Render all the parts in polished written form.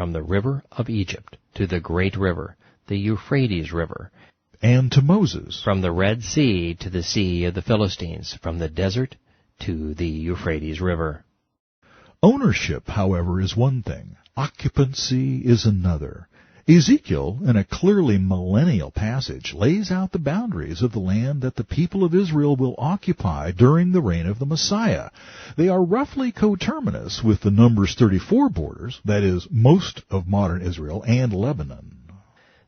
from the river of Egypt to the great river, the Euphrates River, and to Moses, from the Red Sea to the Sea of the Philistines, from the desert to the Euphrates River. Ownership, however, is one thing. Occupancy is another. Ezekiel, in a clearly millennial passage, lays out the boundaries of the land that the people of Israel will occupy during the reign of the Messiah. They are roughly coterminous with the Numbers 34 borders, that is, most of modern Israel and Lebanon.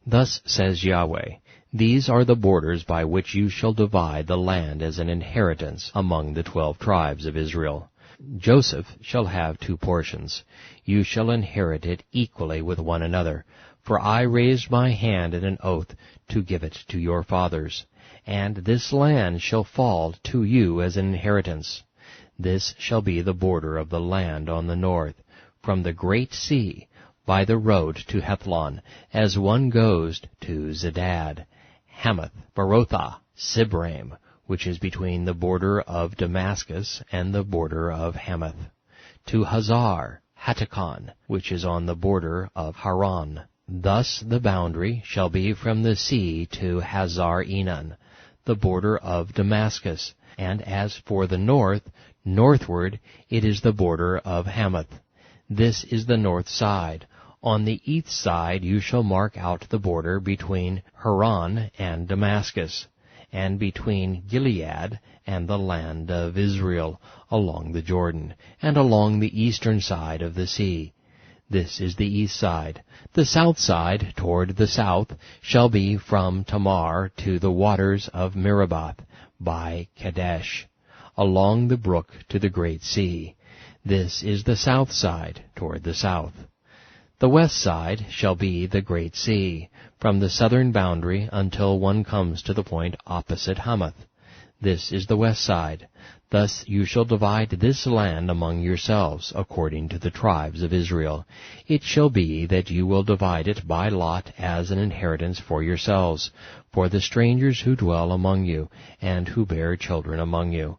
Thus says Yahweh, "These are the borders by which you shall divide the land as an inheritance among the 12 tribes of Israel. Joseph shall have 2 portions. You shall inherit it equally with one another. For I raised my hand in an oath to give it to your fathers. And this land shall fall to you as an inheritance. This shall be the border of the land on the north, from the great sea, by the road to Hethlon, as one goes to Zedad, Hamath, Berothah, Sibraim, which is between the border of Damascus and the border of Hamath, to Hazar, Hattikon, which is on the border of Haran. Thus the boundary shall be from the sea to Hazar Enan, the border of Damascus, and as for the north, northward, it is the border of Hamath. This is the north side. On the east side you shall mark out the border between Haran and Damascus, and between Gilead and the land of Israel, along the Jordan, and along the eastern side of the sea. This is the east side. The south side, toward the south, shall be from Tamar to the waters of Merabath, by Kadesh, along the brook to the great sea. This is the south side, toward the south. The west side shall be the great sea, from the southern boundary until one comes to the point opposite Hamath. This is the west side. Thus you shall divide this land among yourselves, according to the tribes of Israel. It shall be that you will divide it by lot as an inheritance for yourselves, for the strangers who dwell among you, and who bear children among you.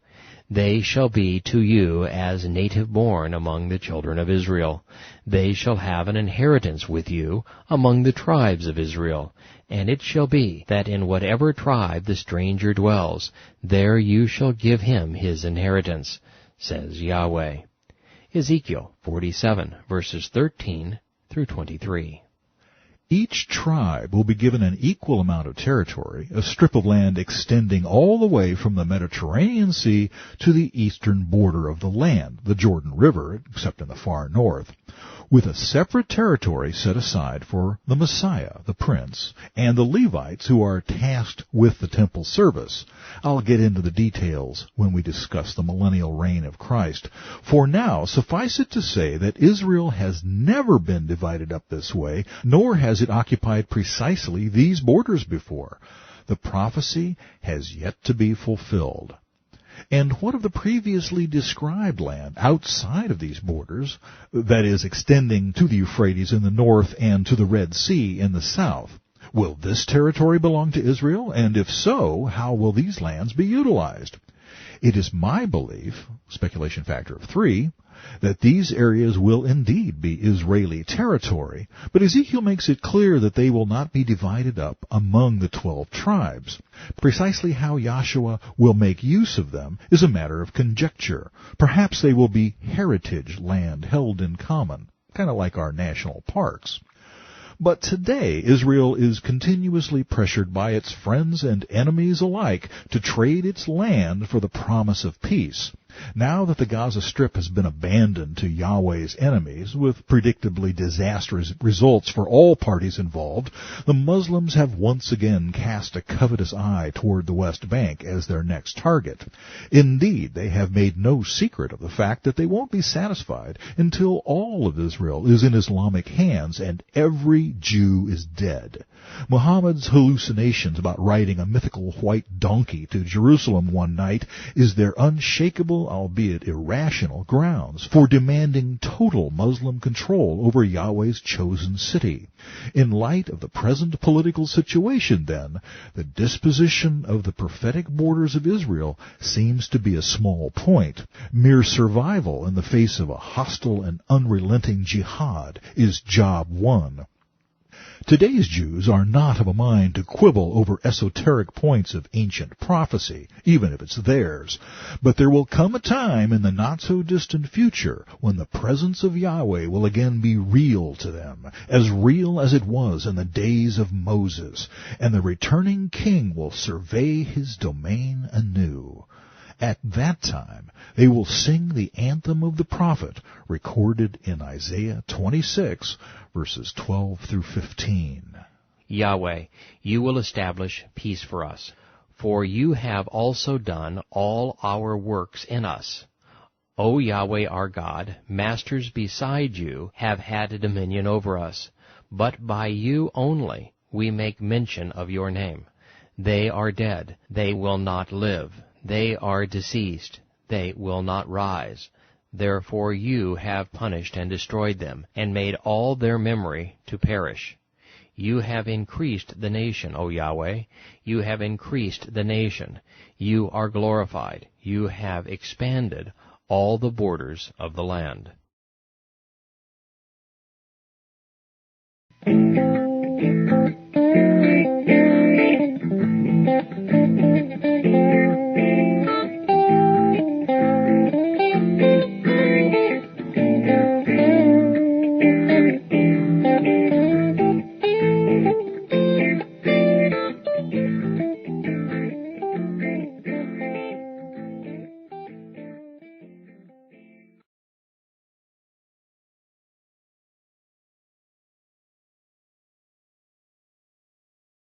They shall be to you as native-born among the children of Israel. They shall have an inheritance with you among the tribes of Israel. And it shall be that in whatever tribe the stranger dwells, there you shall give him his inheritance, says Yahweh. Ezekiel 47, verses 13 through 23. Each tribe will be given an equal amount of territory, a strip of land extending all the way from the Mediterranean Sea to the eastern border of the land, the Jordan River, except in the far north, with a separate territory set aside for the Messiah, the Prince, and the Levites who are tasked with the temple service. I'll get into the details when we discuss the millennial reign of Christ. For now, suffice it to say that Israel has never been divided up this way, nor has it occupied precisely these borders before. The prophecy has yet to be fulfilled. And what of the previously described land outside of these borders, that is, extending to the Euphrates in the north and to the Red Sea in the south? Will this territory belong to Israel? And if so, how will these lands be utilized? It is my belief, speculation factor of 3, that these areas will indeed be Israeli territory, but Ezekiel makes it clear that they will not be divided up among the 12 tribes. Precisely how Yahshua will make use of them is a matter of conjecture. Perhaps they will be heritage land held in common, kind of like our national parks. But today, Israel is continuously pressured by its friends and enemies alike to trade its land for the promise of peace. Now that the Gaza Strip has been abandoned to Yahweh's enemies, with predictably disastrous results for all parties involved, the Muslims have once again cast a covetous eye toward the West Bank as their next target. Indeed, they have made no secret of the fact that they won't be satisfied until all of Israel is in Islamic hands and every Jew is dead. Muhammad's hallucinations about riding a mythical white donkey to Jerusalem one night is their unshakable real, albeit irrational, grounds for demanding total Muslim control over Yahweh's chosen city. In light of the present political situation, then, the disposition of the prophetic borders of Israel seems to be a small point. Mere survival in the face of a hostile and unrelenting jihad is job one. Today's Jews are not of a mind to quibble over esoteric points of ancient prophecy, even if it's theirs. But there will come a time in the not-so-distant future when the presence of Yahweh will again be real to them, as real as it was in the days of Moses, and the returning king will survey his domain anew. At that time, they will sing the anthem of the prophet recorded in Isaiah 26, verses 12 through 15. Yahweh, you will establish peace for us, for you have also done all our works in us. O Yahweh our God, masters beside you have had dominion over us, but by you only we make mention of your name. They are dead, they will not live. They are deceased, they will not rise. Therefore you have punished and destroyed them, and made all their memory to perish. You have increased the nation, O Yahweh. You have increased the nation. You are glorified. You have expanded all the borders of the land.